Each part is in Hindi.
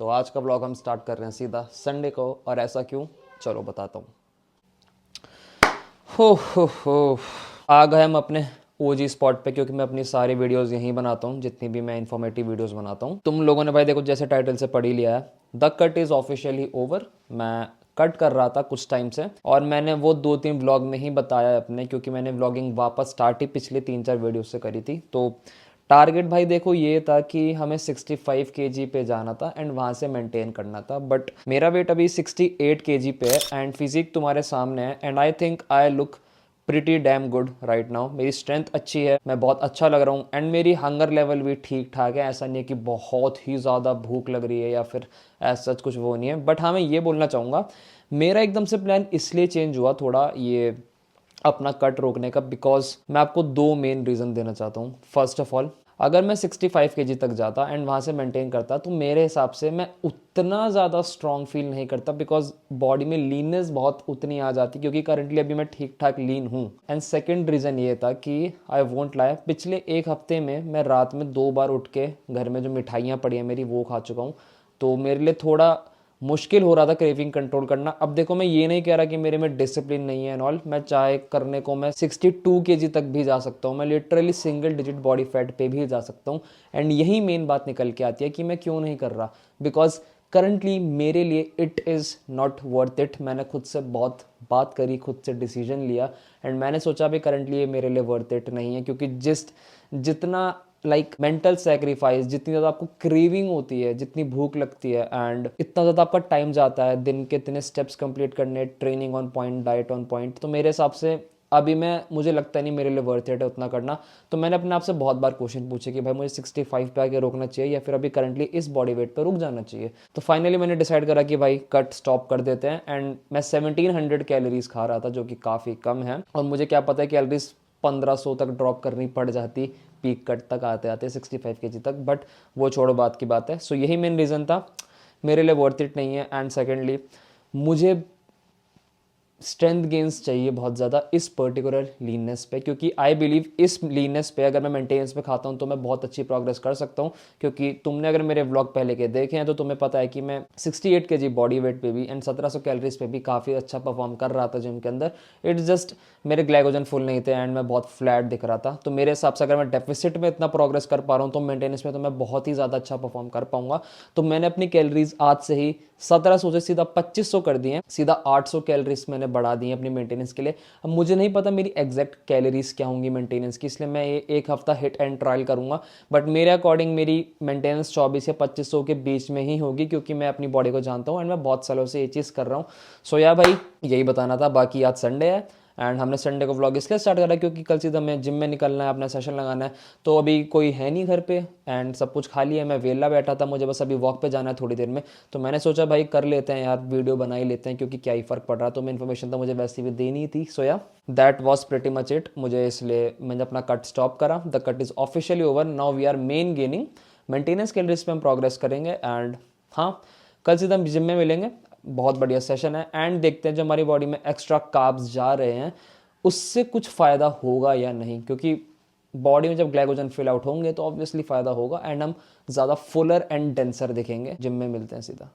तो आज का ब्लॉग हम स्टार्ट कर रहे हैं सीधा संडे को। और ऐसा क्यों, चलो बताता हूँ। हो आ गए हम अपने ओजी स्पॉट पे, क्योंकि मैं अपनी सारी वीडियोस यहीं बनाता हूँ, जितनी भी मैं इन्फॉर्मेटिव वीडियोस बनाता हूँ। तुम लोगों ने भाई देखो जैसे टाइटल से पढ़ ही लिया है, the cut is officially over. मैं कट कर रहा था कुछ टाइम से, और मैंने वो 2-3 व्लॉग में ही बताया अपने, क्योंकि मैंने व्लॉगिंग वापस स्टार्ट ही पिछले 3-4 वीडियो से करी थी। तो टारगेट भाई देखो ये था कि हमें 65 kg पे जाना था एंड वहाँ से मेंटेन करना था। बट मेरा वेट अभी 68 kg पे है एंड फिजिक तुम्हारे सामने है, and I think I look pretty damn good right now. मेरी स्ट्रेंथ अच्छी है, मैं बहुत अच्छा लग रहा हूँ, एंड मेरी हंगर लेवल भी ठीक ठाक है। ऐसा नहीं है कि बहुत ही ज़्यादा भूख लग रही है या फिर ऐसा कुछ वो नहीं है। बट हाँ, मैं ये बोलना चाहूँगा, मेरा एकदम से प्लान इसलिए चेंज हुआ थोड़ा ये अपना कट रोकने का, बिकॉज मैं आपको 2 मेन रीज़न देना चाहता हूँ। फर्स्ट ऑफ ऑल, अगर मैं 65 kg तक जाता एंड वहाँ से मेंटेन करता तो मेरे हिसाब से मैं उतना ज़्यादा स्ट्रॉन्ग फील नहीं करता, बिकॉज बॉडी में लीननेस बहुत उतनी आ जाती, क्योंकि करंटली अभी मैं ठीक ठाक लीन हूँ। एंड सेकंड रीज़न ये था कि आई वोंट लाई, पिछले 1 हफ्ते में मैं रात में 2 बार उठ के घर में जो मिठाइयाँ पड़ी हैं मेरी वो खा चुका हूँ। तो मेरे लिए थोड़ा मुश्किल हो रहा था क्रेविंग कंट्रोल करना। अब देखो, मैं ये नहीं कह रहा कि मेरे में डिसिप्लिन नहीं है एंड ऑल, मैं चाहे करने को मैं 62 kg तक भी जा सकता हूँ, मैं literally single digit body fat पे भी जा सकता हूँ। एंड यही मेन बात निकल के आती है कि मैं क्यों नहीं कर रहा, बिकॉज करंटली मेरे लिए it is not worth it. मैंने खुद से बहुत बात करी, खुद से डिसीजन लिया, एंड मैंने सोचा भी करंटली ये मेरे लिए वर्थ इट नहीं है, क्योंकि जितना मेंटल सेक्रीफाइस, जितनी ज़्यादा आपको क्रेविंग होती है, जितनी भूख लगती है, एंड इतना ज़्यादा आपका टाइम जाता है दिन के इतने स्टेप्स कंप्लीट करने, training on point, diet on point, तो मेरे हिसाब से अभी मुझे लगता नहीं मेरे लिए वर्थ इट है उतना करना। तो मैंने अपने आप से बहुत बार क्वेश्चन पूछे कि भाई मुझे 65 पे आके रोकना चाहिए या फिर अभी करंटली इस बॉडी वेट पर रुक जाना चाहिए। तो फाइनली मैंने डिसाइड करा कि भाई कट स्टॉप कर देते हैं। एंड मैं 1700 कैलोरीज खा रहा था, जो कि काफ़ी कम है, और मुझे क्या पता है कैलोरीज 1500 तक ड्रॉप करनी पड़ जाती पीक कट तक आते आते 65 kg तक। बट वो छोड़ो, बात की बात है। सो यही मेन रीज़न था, मेरे लिए वर्थ इट नहीं है। एंड सेकेंडली, मुझे स्ट्रेंथ गेंस चाहिए बहुत ज़्यादा इस पर्टिकुलर लीननेस पे, क्योंकि आई बिलीव इस लीननेस पे अगर मैं मेंटेनेंस पे खाता हूँ तो मैं बहुत अच्छी प्रोग्रेस कर सकता हूँ। क्योंकि तुमने अगर मेरे व्लॉग पहले के देखे हैं तो तुम्हें पता है कि मैं 68 kg बॉडी वेट पे भी एंड 1700 कैलोरीज पे भी काफ़ी अच्छा परफॉर्म कर रहा था जिम के अंदर। इट्स जस्ट मेरे ग्लाइकोजन फुल नहीं थे एंड मैं बहुत फ्लैट दिख रहा था। तो मेरे हिसाब से अगर मैं डेफिसिट में इतना प्रोग्रेस कर पा रहा हूँ तो मेंटेनेंस में तो मैं बहुत ही ज़्यादा अच्छा परफॉर्म कर पाऊंगा। तो मैंने अपनी कैलोरीज आज से ही 1700 से सीधा 2500 कर दिए हैं, सीधा 800 कैलोरीज मैंने बढ़ा दी है अपनी मेंटेनेंस के लिए। अब मुझे नहीं पता मेरी एग्जैक्ट कैलोरीज क्या होंगी मेंटेनेंस की, इसलिए मैं ये 1 हफ्ता हिट एंड ट्रायल करूंगा। बट मेरे अकॉर्डिंग मेरी मेंटेनेंस 24 या 2500 के बीच में ही होगी, क्योंकि मैं अपनी बॉडी को जानता हूँ एंड मैं बहुत सालों से ये चीज़ कर रहा हूँ। सो या भाई, यही बताना था। बाकी आज संडे है एंड हमने संडे को व्लॉग इसलिए स्टार्ट करा क्योंकि कल सीधा मैं जिम में निकलना है, अपना सेशन लगाना है। तो अभी कोई है नहीं घर पे एंड सब कुछ खाली है, मैं वेला बैठा था, मुझे बस अभी वॉक पे जाना है थोड़ी देर में। तो मैंने सोचा भाई कर लेते हैं यार, वीडियो बना ही लेते हैं, क्योंकि क्या ही फ़र्क पड़ रहा। तो मैं इन्फॉर्मेशन तो मुझे वैसे भी देनी थी। So yeah that was pretty much it. मुझे इसलिए मैंने अपना कट स्टॉप करा। The cut is officially over, now we are main gaining. Maintenance calories पे हम प्रोग्रेस करेंगे एंड हाँ, कल सीधा हम जिम में मिलेंगे। बहुत बढ़िया सेशन है एंड देखते हैं जो हमारी बॉडी में एक्स्ट्रा कार्ब्स जा रहे हैं उससे कुछ फ़ायदा होगा या नहीं, क्योंकि बॉडी में जब ग्लाइकोजन फिल आउट होंगे तो ऑब्वियसली फ़ायदा होगा एंड हम ज़्यादा फुलर एंड डेंसर दिखेंगे। जिम में मिलते हैं सीधा।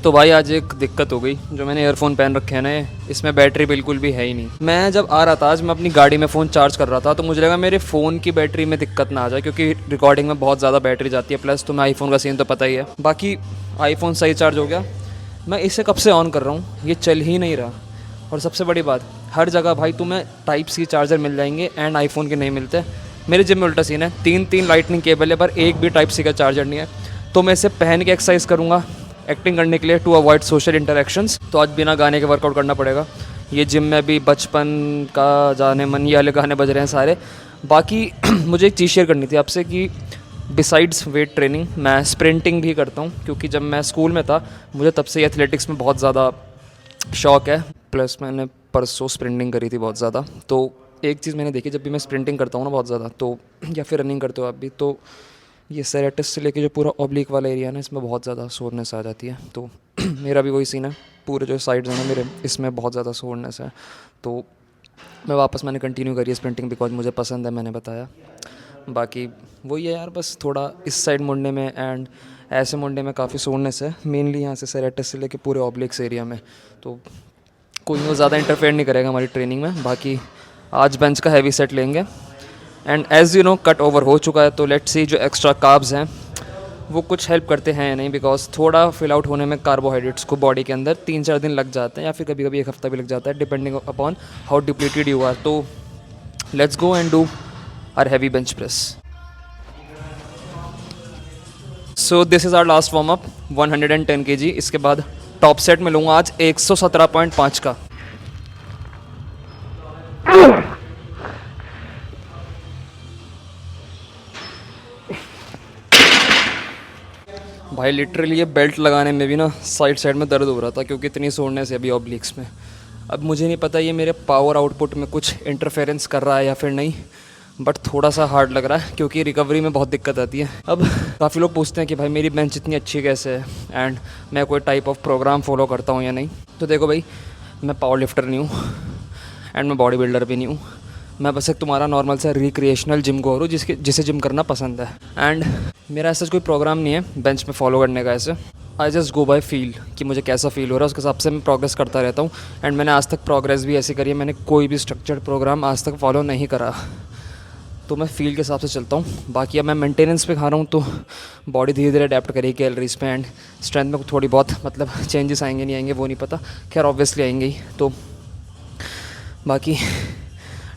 तो भाई आज एक दिक्कत हो गई, जो मैंने ईयरफोन पहन रखे हैं ना, इसमें बैटरी बिल्कुल भी है ही नहीं। मैं जब आ रहा था आज, मैं अपनी गाड़ी में फ़ोन चार्ज कर रहा था, तो मुझे लगा मेरे फ़ोन की बैटरी में दिक्कत ना आ जाए, क्योंकि रिकॉर्डिंग में बहुत ज़्यादा बैटरी जाती है। प्लस तुम्हें आईफोन का सीन तो पता ही है। बाकी आईफोन सही चार्ज हो गया। मैं इसे कब से ऑन कर रहा हूँ, ये चल ही नहीं रहा। और सबसे बड़ी बात, हर जगह भाई तुम्हें टाइप सी चार्जर मिल जाएंगे एंड आईफोन के नहीं मिलते। मेरे जिम में उल्टा सीन है, 3 लाइटनिंग केबल है पर एक भी टाइप सी का चार्जर नहीं है। तो मैं इसे पहन के एक्सरसाइज करूँगा एक्टिंग करने के लिए, टू अवॉइड सोशल इंटरेक्शंस। तो आज बिना गाने के वर्कआउट करना पड़ेगा। ये जिम में भी बचपन का जाने मन ये वाले गाने बज रहे हैं सारे। बाकी मुझे एक चीज़ शेयर करनी थी आपसे कि बिसाइड्स वेट ट्रेनिंग मैं स्प्रिंटिंग भी करता हूँ, क्योंकि जब मैं स्कूल में था मुझे तब से एथलेटिक्स में बहुत ज़्यादा शौक है। प्लस मैंने परसों स्प्रिंटिंग करी थी बहुत ज़्यादा। तो एक चीज़ मैंने देखी, जब भी मैं स्प्रिंटिंग करता हूँ ना बहुत ज़्यादा, तो या फिर रनिंग करते हो आप भी, तो ये सेरेटस से लेके जो पूरा ऑब्लिक वाला एरिया है ना, इसमें बहुत ज़्यादा सोरनेस आ जाती है। तो मेरा भी वही सीन है, पूरे जो साइड्स हैं ना मेरे, इसमें बहुत ज़्यादा सोरनेस है। तो मैंने कंटिन्यू करी है स्प्रिंटिंग, बिकॉज मुझे पसंद है, मैंने बताया। बाकी वही है यार, बस थोड़ा इस साइड मुड़ने में एंड ऐसे मुड़ने में काफ़ी सोरनेस है, मेनली यहाँ से सेरेटस से लेके पूरे ऑब्लिक्स एरिया में। तो कोई वो ज़्यादा इंटरफेयर नहीं करेगा हमारी ट्रेनिंग में। बाकी आज बेंच का हैवी सेट लेंगे and as you know cut over हो चुका है, तो लेट्स सी जो एक्स्ट्रा कार्ब्स हैं वो कुछ हेल्प करते हैं या नहीं, बिकॉज थोड़ा फिल आउट होने में कार्बोहाइड्रेट्स को बॉडी के अंदर 3-4 दिन लग जाते हैं, या फिर कभी कभी 1 हफ्ता भी लग जाता है, depending upon how depleted you are. तो let's go and do our heavy bench press. So this is our last warm up 110 kg। इसके बाद टॉप सेट में लूँगा आज 117.5 का। भाई लिटरली ये बेल्ट लगाने में भी ना साइड साइड में दर्द हो रहा था, क्योंकि इतनी सोरनेस है अभी ऑब्लिक्स में। अब मुझे नहीं पता ये मेरे पावर आउटपुट में कुछ इंटरफेरेंस कर रहा है या फिर नहीं, बट थोड़ा सा हार्ड लग रहा है क्योंकि रिकवरी में बहुत दिक्कत आती है। अब काफ़ी लोग पूछते हैं कि भाई मेरी बेंच इतनी अच्छी कैसे है एंड मैं कोई टाइप ऑफ प्रोग्राम फॉलो करता हूँ या नहीं। तो देखो भाई, मैं पावर लिफ्टर नहीं हूँ एंड मैं बॉडी बिल्डर भी नहीं हूँ। मैं बस एक तुम्हारा नॉर्मल सा रिक्रिएशनल जिम गोर हूँ जिसे जिम करना पसंद है। एंड मेरा ऐसा कोई प्रोग्राम नहीं है बेंच में फॉलो करने का। ऐसे I just go by feel कि मुझे कैसा फील हो रहा है, उसके हिसाब से मैं प्रोग्रेस करता रहता हूँ। एंड मैंने आज तक प्रोग्रेस भी ऐसी करी है, मैंने कोई भी स्ट्रक्चर्ड प्रोग्राम आज तक फॉलो नहीं करा, तो मैं फील के हिसाब से चलता हूँ। बाकी अब मैं मेंटेनेंस पे खा रहा हूँ, तो बॉडी धीरे धीरे अडेप्ट करेगी कैलोरीज पे एंड स्ट्रेंथ में थोड़ी बहुत मतलब चेंजेस आएंगे नहीं आएंगे वो नहीं पता, खैर ऑब्वियसली आएंगे ही। तो बाकी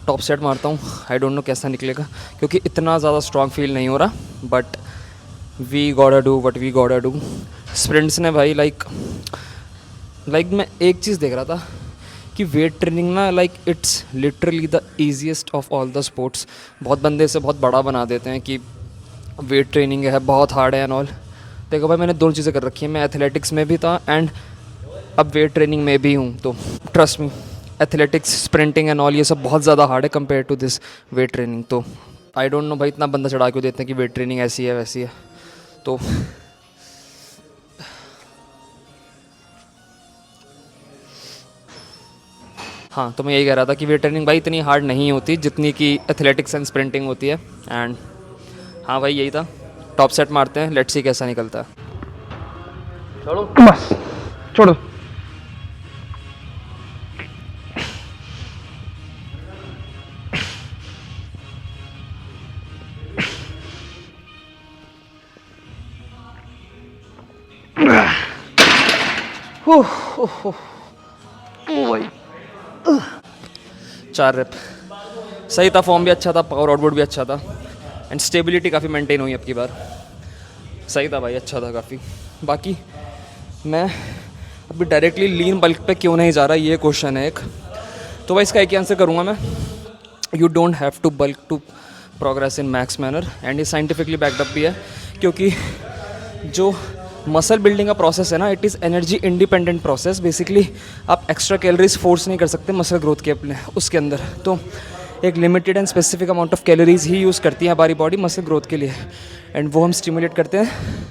टॉप सेट मारता हूँ, आई डोंट नो कैसा निकलेगा क्योंकि इतना ज़्यादा स्ट्रॉन्ग फील नहीं हो रहा, but we gotta do what we gotta do. Sprints ने भाई लाइक मैं एक चीज़ देख रहा था कि वेट ट्रेनिंग ना it's literally the easiest of all the sports. बहुत बंदे इसे बहुत बड़ा बना देते हैं कि वेट ट्रेनिंग है बहुत हार्ड है एंड ऑल। देखो भाई, मैंने दोनों चीज़ें कर रखी हैं, मैं एथलेटिक्स में भी था एंड अब वेट ट्रेनिंग में भी हूँ। तो trust me, athletics sprinting and all ये सब बहुत ज़्यादा हार्ड है compare to this weight training. तो आई डोंट नो भाई इतना बंदा चढ़ा क्यों देते हैं कि वेट ट्रेनिंग ऐसी है वैसी है। तो हाँ, तो मैं यही कह रहा था कि वेट ट्रेनिंग भाई इतनी हार्ड नहीं होती जितनी कि एथलेटिक्स एंड स्प्रिंटिंग होती है। एंड हाँ भाई, यही था। टॉप सेट मारते हैं, लेट्स सी कैसा निकलता है। छोड़ो बस छोड़ो। भाई 4 रेप सही था, फॉर्म भी अच्छा था, पावर आउटपुट भी अच्छा था एंड स्टेबिलिटी काफ़ी मेंटेन हुई अब की बार। सही था भाई, अच्छा था काफ़ी। बाकी मैं अभी डायरेक्टली लीन बल्क पे क्यों नहीं जा रहा, ये क्वेश्चन है एक। तो भाई इसका एक ही आंसर करूँगा मैं, you don't have to bulk to progress in max manner and ये साइंटिफिकली बैकअप भी है, क्योंकि जो मसल बिल्डिंग का प्रोसेस है ना, it is energy independent process. Basically आप एक्स्ट्रा कैलोरीज फोर्स नहीं कर सकते मसल ग्रोथ के अपने उसके अंदर, तो एक limited and specific amount of calories he use करती है हमारी बॉडी मसल ग्रोथ के लिए, एंड वो हम स्टिमुलेट करते हैं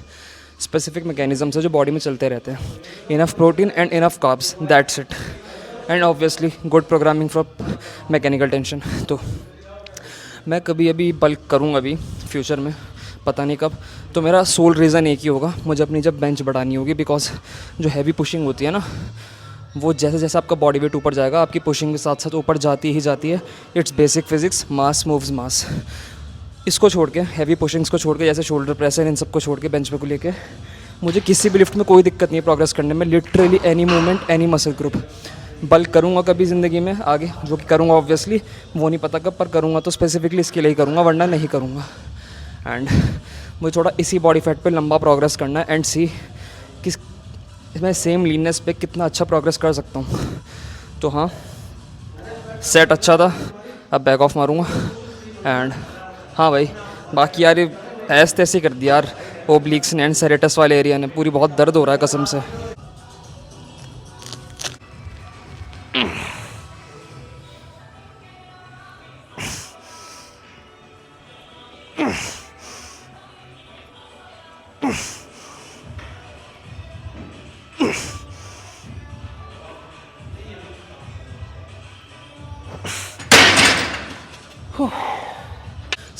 स्पेसिफिक मैकेनिज्म से जो बॉडी में चलते रहते हैं। Enough protein and enough carbs, that's it, and obviously good programming for mechanical tension. तो मैं कभी अभी बल्क करूँगा अभी फ्यूचर में, पता नहीं कब। तो मेरा सोल रीज़न एक ही होगा, मुझे अपनी जब बेंच बढ़ानी होगी, बिकॉज जो हैवी पुशिंग होती है ना, वो जैसे जैसे आपका बॉडी वेट ऊपर जाएगा आपकी पुशिंग के साथ साथ ऊपर जाती ही जाती है। It's basic physics, mass moves mass. इसको छोड़ के, हैवी पुशिंग्स को छोड़ के, जैसे शोल्डर प्रेस है, इन सबको छोड़ के बेंच पे को लेके मुझे किसी भी लिफ्ट में कोई दिक्कत नहीं है प्रोग्रेस करने में। Literally any movement, any muscle group. Bulk करूँगा कभी ज़िंदगी में आगे, जो कि करूँगा ऑब्वियसली, वो नहीं पता कब, पर करूँगा तो स्पेसिफिकली इसके लिए ही करूँगा, वरना नहीं करूँगा। एंड मुझे थोड़ा इसी बॉडी फैट पे लंबा प्रोग्रेस करना है एंड सी किस मैं सेम लीननेस पे कितना अच्छा प्रोग्रेस कर सकता हूँ। तो हाँ, सेट अच्छा था, अब बैक ऑफ मारूँगा। एंड हाँ भाई, बाकी यार ये ऐसे तैसे कर दिया यार ओब्लिक्स ने एंड सेरेटस वाले एरिया ने, पूरी बहुत दर्द हो रहा है कसम से।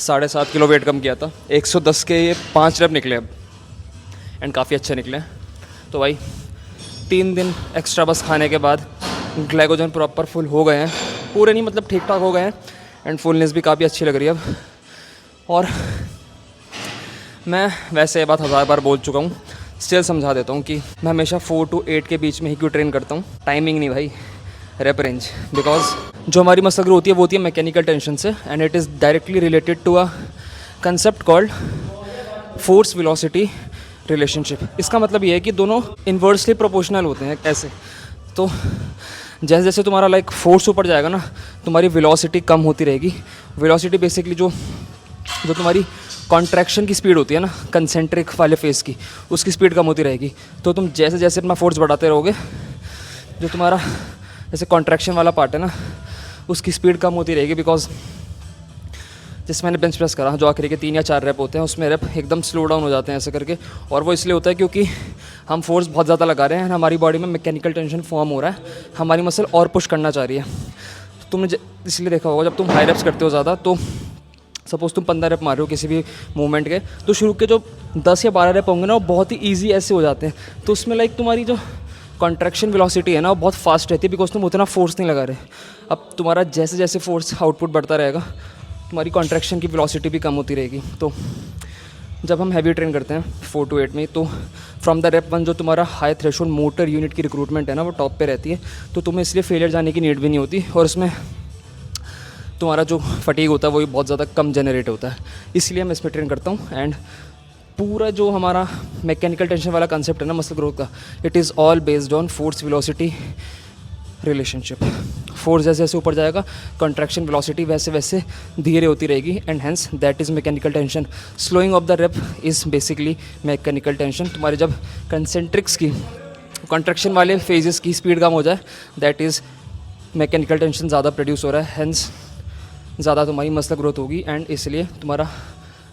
7.5 किलो वेट कम किया था। 110 के ये 5 रेप निकले अब, एंड काफ़ी अच्छे निकले। तो भाई 3 दिन एक्स्ट्रा बस खाने के बाद ग्लाइकोजन प्रॉपर फुल हो गए हैं, पूरे नहीं मतलब ठीक ठाक हो गए हैं, एंड फुलनेस भी काफ़ी अच्छी लग रही है अब। और मैं वैसे ये बात 1000 बार बोल चुका हूँ, स्टिल समझा देता हूँ कि मैं हमेशा 4 to 8 के बीच में ही क्यों ट्रेन करता हूँ, टाइमिंग नहीं भाई, रेप रेंज। बिकॉज जो हमारी मसल ग्रोथ होती है वो होती है मैकेनिकल टेंशन से, and it is directly related to a concept called force velocity relationship. इसका मतलब ये है कि दोनों इन्वर्सली प्रोपोर्शनल होते हैं ऐसे। तो जैसे जैसे तुम्हारा लाइक फोर्स ऊपर जाएगा ना, तुम्हारी वेलोसिटी कम होती रहेगी। वेलोसिटी बेसिकली जो तुम्हारी कॉन्ट्रैक्शन की स्पीड होती है ना, कंसेंट्रिक वाले फेस की, उसकी स्पीड कम होती रहेगी। तो तुम जैसे जैसे अपना फोर्स बढ़ाते रहोगे, जो तुम्हारा जैसे कॉन्ट्रैक्शन वाला पार्ट है ना, उसकी स्पीड कम होती रहेगी। बिकॉज जैसे मैंने बेंच प्रेस करा, जो आखिरी के 3 या 4 रेप होते हैं, उसमें रेप एकदम स्लो डाउन हो जाते हैं ऐसे करके। और वो इसलिए होता है क्योंकि हम फोर्स बहुत ज़्यादा लगा रहे हैं, हमारी बॉडी में मैकेनिकल टेंशन फॉर्म हो रहा है, हमारी मसल और पुश करना चाह रही है। तो तुमने इसलिए देखा होगा, जब तुम हाई रेप्स करते हो ज़्यादा, तो सपोज़ तुम 15 रेप मार रहे हो किसी भी मूवमेंट के, तो शुरू के जो 10 या 12 रेप होंगे ना, वो बहुत ही ईजी ऐसे हो जाते हैं। तो उसमें लाइक तुम्हारी जो कॉन्ट्रैक्शन वेलोसिटी है ना, वो बहुत फास्ट रहती है, बिकॉज तुम उतना फोर्स नहीं लगा रहे। अब तुम्हारा जैसे जैसे फोर्स आउटपुट बढ़ता रहेगा, तुम्हारी कॉन्ट्रैक्शन की वेलोसिटी भी कम होती रहेगी। तो जब हम हैवी ट्रेन करते हैं 4 to 8 में, तो फ्रॉम द रेप 1 जो तुम्हारा हाई थ्रेशोल्ड मोटर यूनिट की रिक्रूटमेंट है ना, वो टॉप पे रहती है। तो तुम्हें इसलिए फेलियर जाने की नीड भी नहीं होती, और उसमें तुम्हारा जो फटीग होता है वो भी बहुत ज़्यादा कम जनरेट होता है। इसलिए मैं इसमें ट्रेन करता हूँ। एंड पूरा जो हमारा मैकेनिकल टेंशन वाला कंसेप्ट है ना मसल ग्रोथ का, it is all based on force velocity relationship. Force जैसे जैसे ऊपर जाएगा, कॉन्ट्रैक्शन वेलोसिटी वैसे वैसे धीरे होती रहेगी, and hence that is mechanical tension. Slowing of the rape is basically mechanical tension. तुम्हारे जब कंसेंट्रिक्स की कॉन्ट्रैक्शन वाले फेजेस की स्पीड कम हो जाए, दैट इज़ मैकेनिकल टेंशन ज़्यादा प्रोड्यूस हो रहा है, हेंस ज़्यादा तुम्हारी मसल ग्रोथ होगी, एंड इसलिए तुम्हारा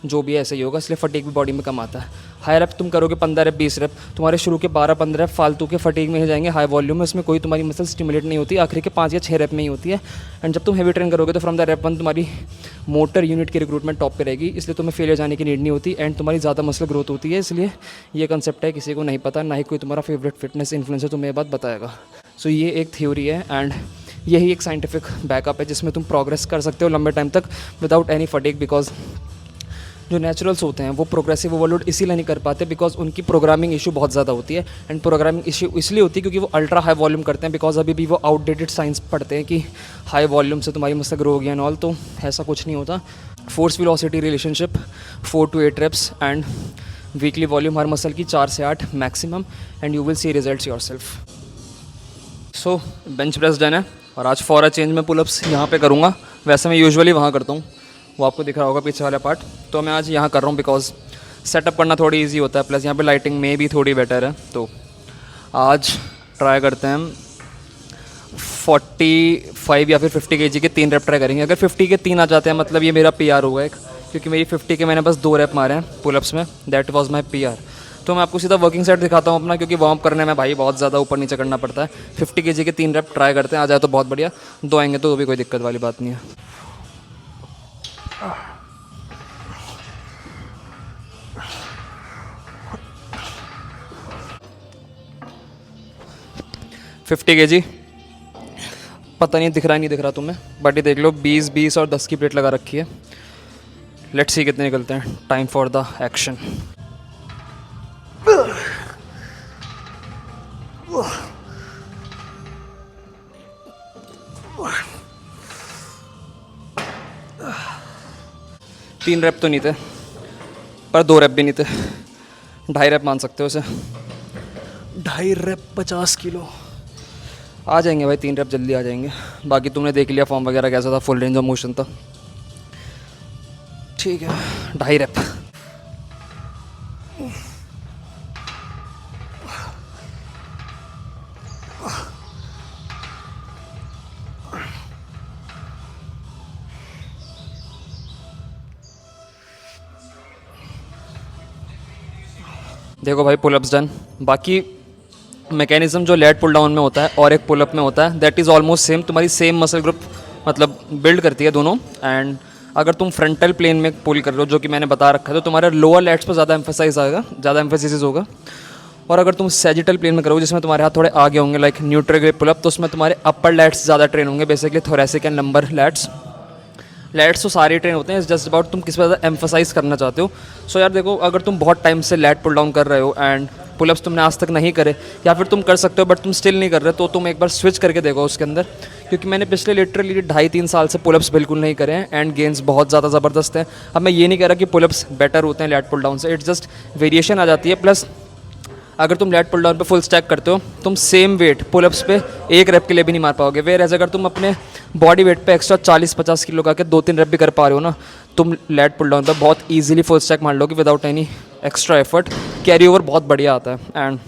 जो भी ऐसे ही होगा, इसलिए फटीग भी बॉडी में कम आता है। हाई रेप तुम करोगे 15 रेप 20 रेप, तुम्हारे शुरू के 12-15 रेप फालतू के फटीग में ही जाएंगे, हाई वॉल्यूम में, उसमें कोई तुम्हारी मसल स्टिमुलेट नहीं होती, आखिरी के 5 या 6 रेप में ही होती है। एंड जब तुम हैवी ट्रेन करोगे तो फ्रॉम द रेप 1 तुम्हारी मोटर यूनिट की रिक्रूटमेंट टॉप पे रहेगी, इसलिए तुम्हें फेलियर जाने की नीड नहीं होती, एंड तुम्हारी ज़्यादा मसल ग्रोथ होती है। इसलिए ये कंसेप्ट है, किसी को नहीं पता, ना ही कोई तुम्हारा फेवरेट फिटनेस इन्फ्लुएंसर तुम्हें ये बात बताएगा। सो ये एक थ्योरी है, एंड यही एक साइंटिफिक बैकअप है जिसमें तुम प्रोग्रेस कर सकते हो लंबे टाइम तक विदाउट एनी फटीग। बिकॉज जो नेचुरल्स होते हैं वो प्रोग्रेसिव ओवरलोड इसीलिए नहीं कर पाते, बिकॉज उनकी प्रोग्रामिंग इशू बहुत ज़्यादा होती है। एंड प्रोग्रामिंग इशू इसलिए होती है क्योंकि वो अल्ट्रा हाई वॉल्यूम करते हैं, बिकॉज अभी भी वो आउटडेटेड साइंस पढ़ते हैं कि हाई वॉल्यूम से तुम्हारी मसल ग्रो होगी एंड ऑल। तो ऐसा कुछ नहीं होता। Force velocity relationship 4 to 8 reps and weekly volume हर मसल की 4 से 8 maximum, and you will see results yourself. So bench press done है, और आज फॉर अ चेंज मैं पुलअप्स यहाँ पे करूँगा। वैसे मैं यूजुअली वहाँ करता हूँ, वो आपको दिख रहा होगा पीछे वाला पार्ट, तो मैं आज यहाँ कर रहा हूँ बिकॉज सेटअप करना थोड़ी इजी होता है, प्लस यहाँ पे लाइटिंग में भी थोड़ी बेटर है। तो आज ट्राई करते हैं हम 45 या फिर 50 kg के 3 रेप ट्राई करेंगे। अगर 50 के 3 आ जाते हैं मतलब ये मेरा PR होगा एक, क्योंकि मेरी 50 के मैंने बस 2 रेप मारे हैं पुलअप्स में, दैट वाज माय PR। तो मैं आपको सीधा वर्किंग सेट दिखाता हूँ अपना, क्योंकि वार्म करने में भाई बहुत ज़्यादा ऊपर नीचे करना पड़ता है। 50 kg के 3 रेप ट्राई करते हैं, आ जाए तो बहुत बढ़िया, 2 आएंगे तो भी कोई दिक्कत वाली बात नहीं है। $50 kg, पता नहीं दिख रहा नहीं दिख रहा तुम्हें, बट ये देख लो 20 और 10 की प्लेट लगा रखी है। लेट्स सी कितने निकलते हैं। Time for the action. तीन रेप तो नहीं थे, पर 2 रेप भी नहीं थे, 2.5 रेप मान सकते हो उसे। 2.5 रेप 50 किलो आ जाएंगे भाई, 3 रेप जल्दी आ जाएंगे। बाकी तुमने देख लिया फॉर्म वगैरह कैसा था, फुल रेंज ऑफ मोशन था, ठीक है। 2.5 रेप। देखो भाई पुलअप्स डन। बाकी मैकेनिज्म जो लेट पुल डाउन में होता है और एक पुलअप में होता है, दैट इज़ ऑलमोस्ट सेम, तुम्हारी सेम मसल ग्रुप मतलब बिल्ड करती है दोनों। एंड अगर तुम फ्रंटल प्लेन में पुल कर रहे हो, जो कि मैंने बता रखा है, तो तुम्हारे लोअर लेट्स पर ज़्यादा एम्फेसाइज आएगा, ज़्यादा एम्फेसिस होगा। और अगर तुम सैजिटल प्लेन में करोगे, जिसमें तुम्हारे हाथ थोड़े आगे होंगे, like neutral grip pull up, तो उसमें तुम्हारे अपर लेट्स ज़्यादा ट्रेन होंगे, basically thoracic and lumbar lats. Lats तो सारे ट्रेन होते हैं, इट्स जस्ट अबाउट तुम किस पर ज़्यादा एम्फेसाइज करना चाहते हो। सो यार देखो, अगर तुम बहुत टाइम से लेट पुल डाउन कर रहे हो एंड पुलअप्स तुमने आज तक नहीं करे, या फिर तुम कर सकते हो बट तुम स्टिल नहीं कर रहे, तो तुम एक बार स्विच करके देखो उसके अंदर। क्योंकि मैंने पिछले लिटरली 2.5-3 साल से पुलअप्स बिल्कुल नहीं करे हैं एंड गेंस बहुत ज़्यादा ज़बरदस्त हैं। अब मैं ये नहीं कह रहा कि पुलअप्स बेटर होते हैं लेट पुल डाउन से, इट्स जस्ट वेरिएशन आ जाती है। प्लस अगर तुम लेट पुल डाउन पे फुल स्टैक करते हो, तुम सेम वेट पुलअप्स पे एक रेप के लिए भी नहीं मार पाओगे। वेयर एज अगर तुम अपने बॉडी वेट पे एक्स्ट्रा 40-50 किलो का के 2-3 रेप भी कर पा रहे हो ना, तुम लेट पुल डाउन पे बहुत ईजिली फुल स्टैक मार लोगे without any extra effort. Carry over बहुत बढ़िया आता है एंड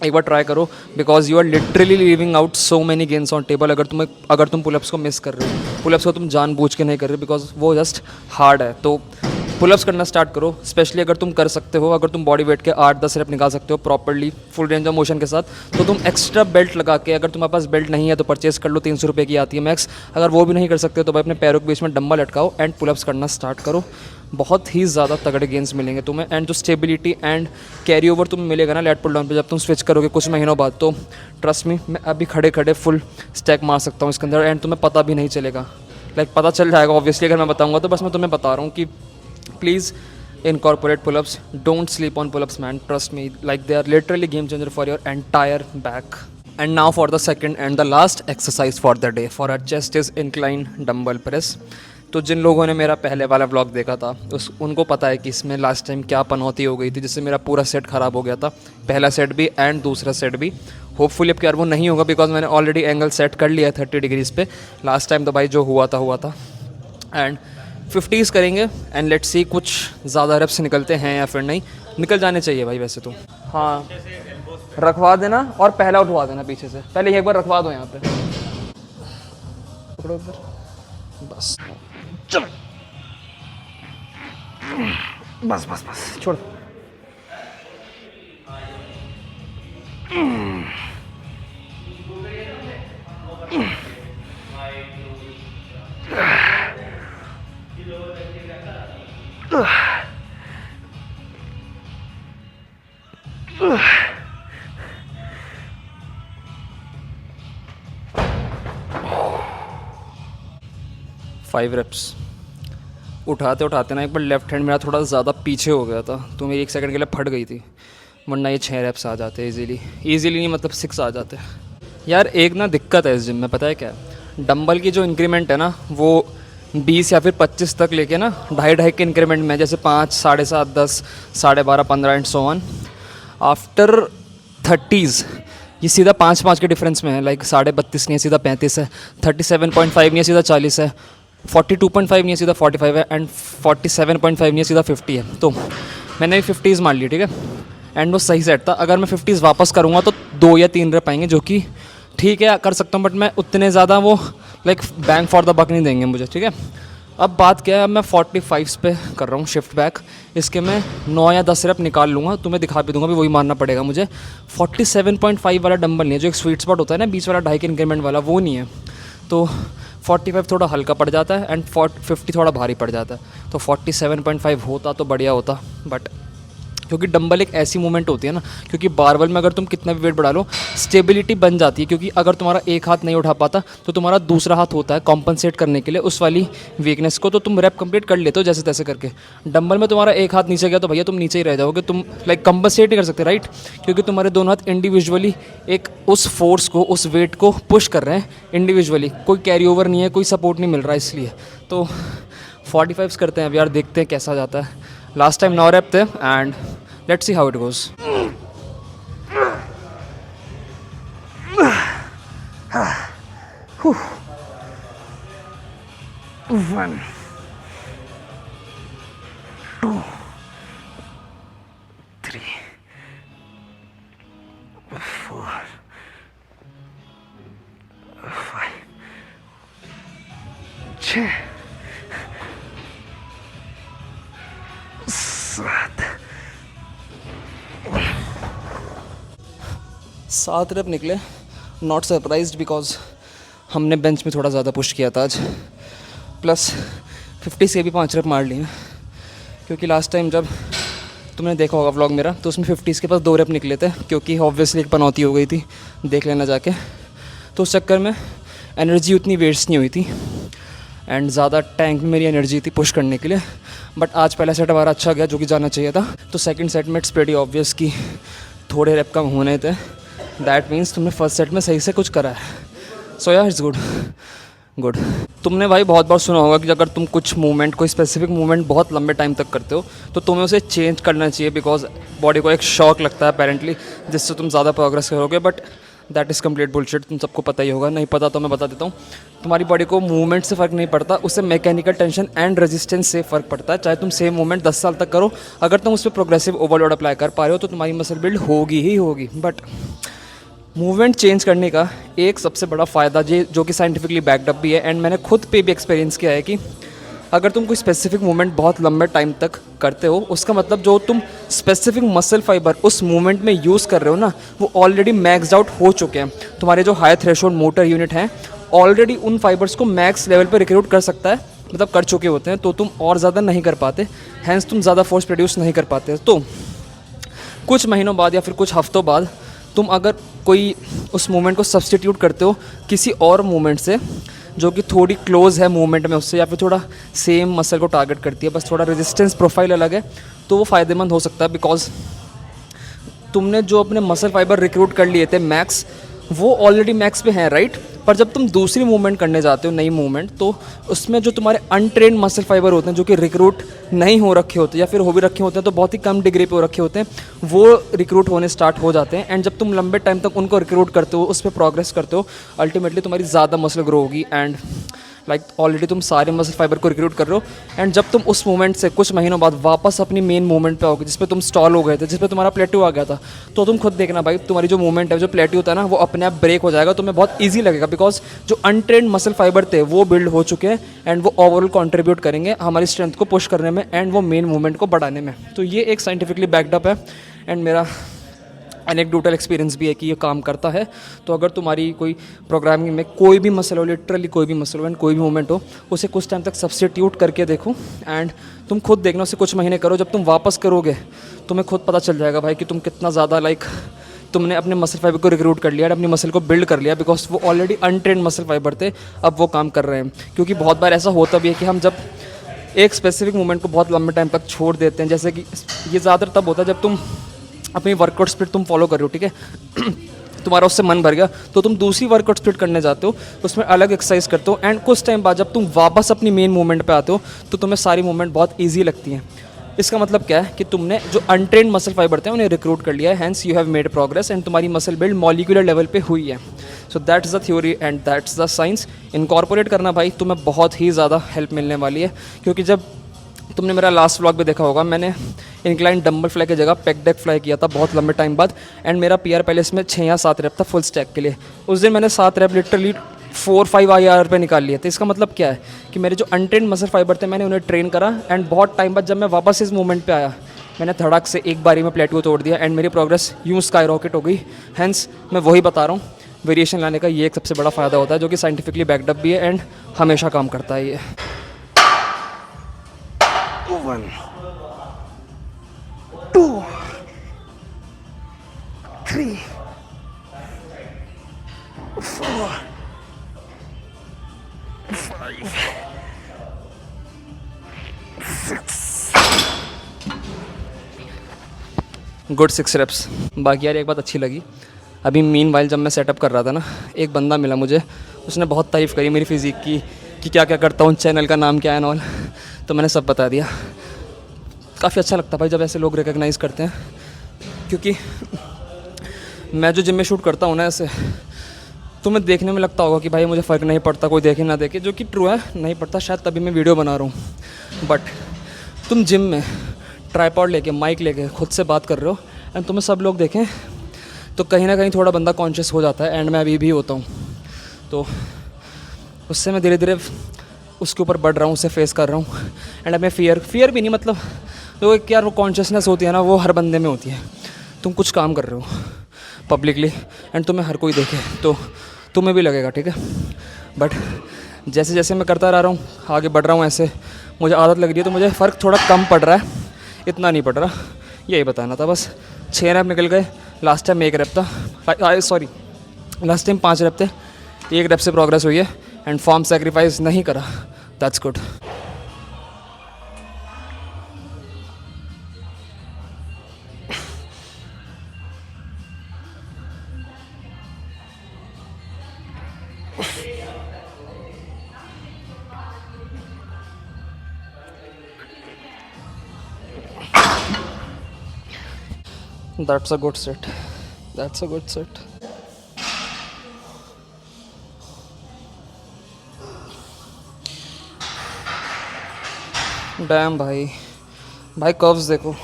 एक बार ट्राई करो, because you are literally leaving out so many gains on table अगर तुम पुलअप्स को मिस कर रहे हो। पुलअप्स को तुम जानबूझ के नहीं कर रहे, बिकॉज वो जस्ट हार्ड है। तो पुलअप्स करना स्टार्ट करो, स्पेशली अगर तुम कर सकते हो, अगर तुम बॉडी वेट के 8-10 रेप निकाल सकते हो properly full range of motion के साथ, तो तुम एक्स्ट्रा बेल्ट लगा के, अगर तुम्हारे पास बेल्ट नहीं है तो परचेज कर लो, 300 रुपये की आती है मैक्स। अगर वो भी नहीं कर सकते तो भाई अपने पैरों के बीच में डंबल लटकाओ एंड पुलअप्स करना स्टार्ट करो। बहुत ही ज़्यादा तगड़े गेंस मिलेंगे तुम्हें एंड जो स्टेबिलिटी एंड कैरी ओवर तुम्हें मिलेगा ना लेट पुल डाउन पे, जब तुम स्विच करोगे कुछ महीनों बाद, तो ट्रस्ट मी, मैं अभी खड़े खड़े फुल स्टैक मार सकता हूँ इसके अंदर एंड तुम्हें पता भी नहीं चलेगा। लाइक पता चल जाएगा ऑब्वियसली अगर मैं बताऊँगा, तो बस मैं तुम्हें बता रहा हूँ कि please incorporate pull-ups, don't sleep on pull-ups man, trust me, like they are literally game changer for your entire back. And now for the second and the last exercise for the day for our chest is incline dumbbell press. तो जिन लोगों ने मेरा पहले वाला व्लॉग देखा था उनको पता है कि इसमें लास्ट टाइम क्या पनौती हो गई थी, जिससे मेरा पूरा सेट ख़राब हो गया था, पहला सेट भी एंड दूसरा सेट भी। होपफुली अब क्या वो नहीं होगा, बिकॉज मैंने ऑलरेडी एंगल सेट कर लिया 30 डिग्रीज़ पे। लास्ट टाइम तो भाई जो हुआ था एंड 50s करेंगे एंड लेट्स सी कुछ ज़्यादा रेप्स निकलते हैं या फिर नहीं। निकल जाने चाहिए भाई वैसे तो। हाँ, रखवा देना और पहला उठवा देना पीछे से, पहले एक बार रखवा दो यहाँ पे, पकड़ो फिर, बस चलो, बस छोड़। फाइव रेप्स उठाते उठाते ना एक बार लेफ्ट हैंड मेरा थोड़ा ज़्यादा पीछे हो गया था, तो मेरी 1 सेकंड के लिए फट गई थी, वरना ये 6 रेप्स आ जाते इजीली नहीं, मतलब 6 आ जाते। यार एक ना दिक्कत है इस जिम में, पता है क्या, डंबल की जो इंक्रीमेंट है ना वो 20 या फिर 25 तक लेके ना 2.5 के इंक्रीमेंट में, जैसे 5, 7.5, 10, 12.5, 15 and so on. After 30s ये सीधा 5-5 के डिफरेंस में है, लाइक 32.5 नहीं है सीधा 35 है, 37.5 नहीं है सीधा 40 है, 42.5 नहीं है सीधा 45 है एंड 47.5 नहीं है सीधा 50 है। तो मैंने 50s मान ली, ठीक है, एंड वो सही सेट था। अगर मैं 50s वापस करूँगा तो 2 या 3 रह पाएंगे, जो कि ठीक है कर सकता हूँ, बट मैं उतने ज़्यादा वो like bang for the buck नहीं देंगे मुझे, ठीक है। अब बात क्या है, अब मैं 45 पे कर रहा हूँ शिफ्ट बैक, इसके मैं 9 या 10 रेप निकाल लूँगा, तुम्हें दिखा भी दूंगा भी, वही मानना पड़ेगा मुझे। 47.5 वाला डंबल नहीं है, जो एक स्वीट स्पॉट होता है ना बीच वाला 2.5 के इंक्रीमेंट वाला, वो नहीं है। तो 45 थोड़ा हल्का पड़ जाता है एंड 50 थोड़ा भारी पड़ जाता है। तो 47.5 होता तो बढ़िया होता, बट क्योंकि डंबल एक ऐसी मूवमेंट होती है ना, क्योंकि बारबल में अगर तुम कितना भी वेट बढ़ा लो स्टेबिलिटी बन जाती है, क्योंकि अगर तुम्हारा एक हाथ नहीं उठा पाता तो तुम्हारा दूसरा हाथ होता है कॉम्पनसेट करने के लिए उस वाली वीकनेस को, तो तुम रैप कंप्लीट कर लेते हो जैसे तैसे करके। डंबल में तुम्हारा एक हाथ नीचे गया तो भैया तुम नीचे ही रह जाओगे, तुम लाइक कंपनसेट नहीं कर सकते, राइट, क्योंकि तुम्हारे दोनों हाथ इंडिविजुअली एक उस फोर्स को, उस वेट को पुश कर रहे हैं इंडिविजुअली, कोई कैरी ओवर नहीं है, कोई सपोर्ट नहीं मिल रहा है, इसलिए। तो 45 करते हैं अब यार, देखते हैं कैसा जाता है। लास्ट टाइम 9 रेप थे and let's see how it goes. 1 2 3 4 5 6 7 rape निकले। नॉट सरप्राइज्ड बिकॉज हमने बेंच में थोड़ा ज़्यादा पुश किया था आज, प्लस 50 से भी 5 रैप मार लिए, क्योंकि लास्ट टाइम जब तुमने देखा होगा व्लॉग मेरा तो उसमें 50 के पास 2 रैप निकले थे, क्योंकि ऑब्वियसली एक पनौती हो गई थी, देख लेना जाके। तो उस चक्कर में एनर्जी उतनी वेस्ट नहीं हुई थी एंड ज़्यादा टैंक में मेरी एनर्जी थी पुश करने के लिए। बट आज पहला सेट हमारा अच्छा गया, जो कि जाना चाहिए था। तो सेकंड सेट में इट्स प्रीटी ऑब्वियस कि थोड़े रैप कम होने थे। दैट मीन्स तुमने फर्स्ट सेट में सही से कुछ करा है। सो यार इट्स गुड। तुमने भाई बहुत बार सुना होगा कि अगर तुम कुछ मूवमेंट, कोई स्पेसिफिक मूवमेंट बहुत लंबे टाइम तक करते हो तो तुम्हें उसे चेंज करना चाहिए, बिकॉज बॉडी को एक शॉक लगता है अपेरेंटली, जिससे तुम ज़्यादा प्रोग्रेस करोगे। But that is complete bullshit, तुम सबको पता ही होगा। नहीं पता तो मैं बता देता हूँ। तुम्हारी बॉडी को मूवमेंट से फ़र्क नहीं पड़ता, उससे मैकेनिकल टेंशन एंड रेजिस्टेंस से फ़र्क पड़ता है। चाहे तुम सेम मूवमेंट 10 साल तक करो, अगर तुम उस पर प्रोग्रेसिव ओवरलोड अप्लाई कर पा रहे हो तो तुम्हारी मसल बिल्ड होगी ही होगी। बट मूवमेंट चेंज करने का एक सबसे बड़ा फ़ायदा जो कि साइंटिफिकली बैकड अप भी है एंड मैंने खुद पे भी एक्सपीरियंस किया है, कि अगर तुम कोई स्पेसिफिक मूवमेंट बहुत लंबे टाइम तक करते हो, उसका मतलब जो तुम स्पेसिफिक मसल फाइबर उस मूवमेंट में यूज़ कर रहे हो ना, वो ऑलरेडी मैक्सड आउट हो चुके हैं। तुम्हारे जो हाई थ्रेशोल्ड मोटर यूनिट हैं ऑलरेडी उन फाइबर्स को मैक्स लेवल पर रिक्रूट कर सकता है, मतलब कर चुके होते हैं। तो तुम और ज़्यादा नहीं कर पाते, हैंस तुम ज़्यादा फोर्स प्रोड्यूस नहीं कर पाते। तो कुछ महीनों बाद या फिर कुछ हफ्तों बाद तुम अगर कोई उस मूवमेंट को सब्सटीट्यूट करते हो किसी और मूवमेंट से जो कि थोड़ी क्लोज है मूवमेंट में उससे, या फिर थोड़ा सेम मसल को टारगेट करती है, बस थोड़ा रेजिस्टेंस प्रोफाइल अलग है, तो वो फ़ायदेमंद हो सकता है। बिकॉज तुमने जो अपने मसल फाइबर रिक्रूट कर लिए थे मैक्स, वो ऑलरेडी मैक्स पे हैं, राइट। पर जब तुम दूसरी मूवमेंट करने जाते हो, नई मूवमेंट, तो उसमें जो तुम्हारे अनट्रेन्ड मसल फाइबर होते हैं जो कि रिक्रूट नहीं हो रखे होते, या फिर हो भी रखे होते हैं तो बहुत ही कम डिग्री पे हो रखे होते हैं, वो रिक्रूट होने स्टार्ट हो जाते हैं। एंड जब तुम लंबे टाइम तक उनको रिक्रूट करते हो, उस पर प्रोग्रेस करते हो, अल्टीमेटली तुम्हारी ज़्यादा मसल ग्रो होगी। एंड लाइक ऑलरेडी तुम सारे मसल फाइबर को रिक्रूट कर रहे हो। एंड जब तुम उस मूवमेंट से कुछ महीनों बाद वापस अपनी मेन मूवमेंट पे आओगे, जिस पे तुम स्टॉल हो गए थे, जिस पे तुम्हारा प्लेट्यू आ गया था, तो तुम खुद देखना भाई, तुम्हारी जो मूवमेंट है, जो प्लेट्यू होता है ना, वो अपने आप ब्रेक हो जाएगा। तुम्हें बहुत ईजी लगेगा, बिकॉज जो अनट्रेन्ड मसल फाइबर थे वो बिल्ड हो चुके हैं एंड वो ओवरऑल कॉन्ट्रीब्यूट करेंगे हमारी स्ट्रेंथ को पुश करने में एंड वो मेन मूवमेंट को बढ़ाने में। तो ये एक साइंटिफिकली बैकड अप है एंड मेरा एनेक्डोटल एक्सपीरियंस भी है कि ये काम करता है। तो अगर तुम्हारी कोई प्रोग्रामिंग में कोई भी मसल हो, लिटरली कोई भी मसल हो एंड कोई भी मूवमेंट हो, उसे कुछ टाइम तक सब्स्टिट्यूट करके देखो एंड तुम खुद देखना, उसे कुछ महीने करो। जब तुम वापस करोगे तुम्हें खुद पता चल जाएगा भाई कि तुम कितना ज़्यादा तुमने अपने मसल फाइबर को रिक्रूट कर लिया और अपनी मसल को बिल्ड कर लिया, बिकॉज वो ऑलरेडी अनट्रेन्ड मसल फाइबर थे, अब वो काम कर रहे हैं। क्योंकि बहुत बार ऐसा होता भी है कि हम जब एक स्पेसिफिक मूवमेंट को बहुत लंबे टाइम तक छोड़ देते हैं, जैसे कि ये ज़्यादातर तब होता है जब तुम अपनी वर्कआउट स्प्लिट तुम फॉलो कर रहे हो, ठीक है तुम्हारा उससे मन भर गया तो तुम दूसरी वर्कआउट स्प्लिट करने जाते हो, उसमें अलग एक्सरसाइज करते हो एंड कुछ टाइम बाद जब तुम वापस अपनी मेन मूवमेंट पे आते हो तो तुम्हें सारी मूवमेंट बहुत ईजी लगती हैं। इसका मतलब क्या है कि तुमने जो अनट्रेन्ड मसल फाइबर थे उन्हें रिक्रूट कर लिया है, hence you have made progress and तुम्हारी मसल बिल्ड मॉलिक्यूलर लेवल पे हुई है। So that's the theory and that's the science. Incorporate करना भाई, तुम्हें बहुत ही ज़्यादा हेल्प मिलने वाली है। क्योंकि जब तुमने मेरा लास्ट व्लॉग भी देखा होगा, मैंने इंक्लाइन डंबल फ्लाई की जगह पेक डेक फ्लाई किया था बहुत लंबे टाइम बाद एंड मेरा पीआर पहले इसमें 6 या 7 रैप था फुल स्टैक के लिए। उस दिन मैंने 7 रैप लिटरली 4-5 IR पे निकाल लिए थे। इसका मतलब क्या है कि मेरे जो अनट्रेन्ड मसल फाइबर थे मैंने उन्हें ट्रेन करा एंड बहुत टाइम बाद जब मैं वापस इस मूवमेंट पे आया, मैंने धड़क से एक बारी में प्लेट्यू तोड़ दिया एंड मेरी प्रोग्रेस यूँ स्काई रॉकेट हो गई। हैंस मैं वही बता रहा हूँ, वेरिएशन लाने का ये एक सबसे बड़ा फ़ायदा होता है, जो कि साइंटिफिकली बैकड अप भी है एंड हमेशा काम करता है ये। 1 2 3 4 5 गुड 6 रेप्स। बाकी यार एक बात अच्छी लगी, अभी मीन वाइल जब मैं सेटअप कर रहा था ना, एक बंदा मिला मुझे, उसने बहुत तारीफ़ करी मेरी फ़िज़ीक की कि क्या क्या करता हूँ, चैनल का नाम क्या है नॉल, तो मैंने सब बता दिया। काफ़ी अच्छा लगता भाई जब ऐसे लोग रिकॉग्नाइज़ करते हैं, क्योंकि मैं जो जिम में शूट करता हूँ ना, ऐसे तुम्हें देखने में लगता होगा कि भाई मुझे फ़र्क नहीं पड़ता, कोई देखे ना देखे, जो कि ट्रू है, नहीं पड़ता, शायद तभी मैं वीडियो बना रहा हूँ। बट तुम जिम में ट्राइपॉड लेके, माइक लेके खुद से बात कर रहे हो एंड तुम्हें सब लोग देखें तो कहीं ना कहीं थोड़ा बंदा कॉन्शियस हो जाता है एंड मैं अभी भी होता हूँ। तो उससे मैं धीरे धीरे उसके ऊपर बढ़ रहा हूँ, उसे फेस कर रहा हूँ एंड हमें फियर भी नहीं, मतलब तो एक यार वो कॉन्शियसनेस होती है ना, वो हर बंदे में होती है। तुम कुछ काम कर रहे हो पब्लिकली एंड तुम्हें हर कोई देखे तो तुम्हें भी लगेगा, ठीक है। बट जैसे जैसे मैं करता रह रहा हूँ, आगे बढ़ रहा हूँ, ऐसे मुझे आदत लग रही है तो मुझे फ़र्क थोड़ा कम पड़ रहा है, इतना नहीं पड़ रहा, यही बताना था बस। 6 रैप निकल गए, लास्ट टाइम 1 रैप था, सॉरी लास्ट टाइम 5 रैप थे, 1 रैप से प्रोग्रेस हुई है एंड फॉर्म सेक्रीफाइस नहीं करा, that's good. That's a good set. That's a good set. Dam भाई, भाई कर्व्स देखो,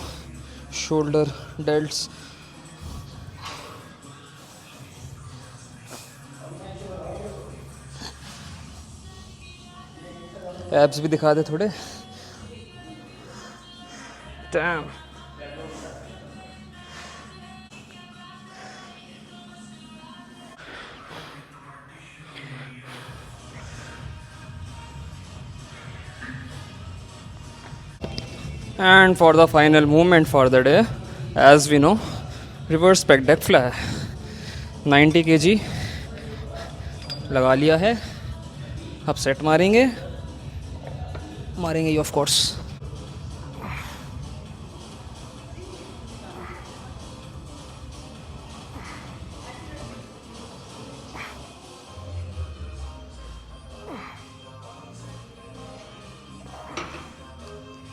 शोल्डर डेल्ट्स, एब्स भी दिखा दे थोड़े। Dam and for the final movement for the day, as we know, reverse pec deck fly 90 kg लगा लिया है, अब सेट मारेंगे ऑफ कोर्स।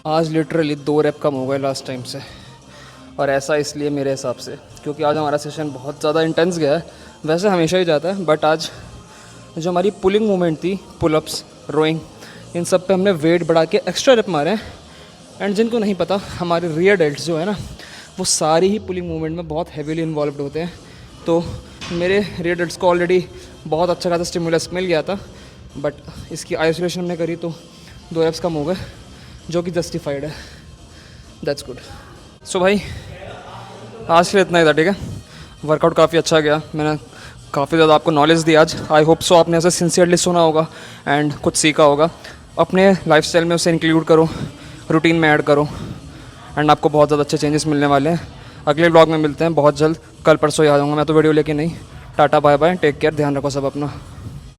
आज लिटरली 2 रैप कम हो गए लास्ट टाइम से, और ऐसा इसलिए मेरे हिसाब से क्योंकि आज हमारा सेशन बहुत ज़्यादा इंटेंस गया है। वैसे हमेशा ही जाता है, बट आज जो हमारी पुलिंग मूवमेंट थी, पुलअप्स, रोइंग, इन सब पे हमने वेट बढ़ा के एक्स्ट्रा रैप मारे हैं। एंड जिनको नहीं पता, हमारे रियर डेल्ट्स जो है ना, वो सारी ही पुलिंग मूवमेंट में बहुत हैवीली इन्वॉल्व होते हैं। तो मेरे रियर डेल्ट्स को ऑलरेडी बहुत अच्छा खासा स्टिमुलस मिल गया था, बट इसकी आइसोलेशन हमने करी तो 2 रैप्स कम हो गए, जो कि जस्टिफाइड है, दैट्स गुड। सो भाई आज के लिए इतना ही था, ठीक है। वर्कआउट काफ़ी अच्छा गया, मैंने काफ़ी ज़्यादा आपको नॉलेज दी आज। आई होप सो आपने ऐसे सिंसियरली सुना होगा एंड कुछ सीखा होगा, अपने लाइफस्टाइल में उसे इंक्लूड करो, रूटीन में ऐड करो, एंड आपको बहुत ज़्यादा अच्छे चेंजेस मिलने वाले हैं। अगले ब्लॉग में मिलते हैं बहुत जल्द, कल परसों ही आ जाऊँगा मैं तो वीडियो लेके नहीं। Tata bye bye, take care, ध्यान रखो सब अपना।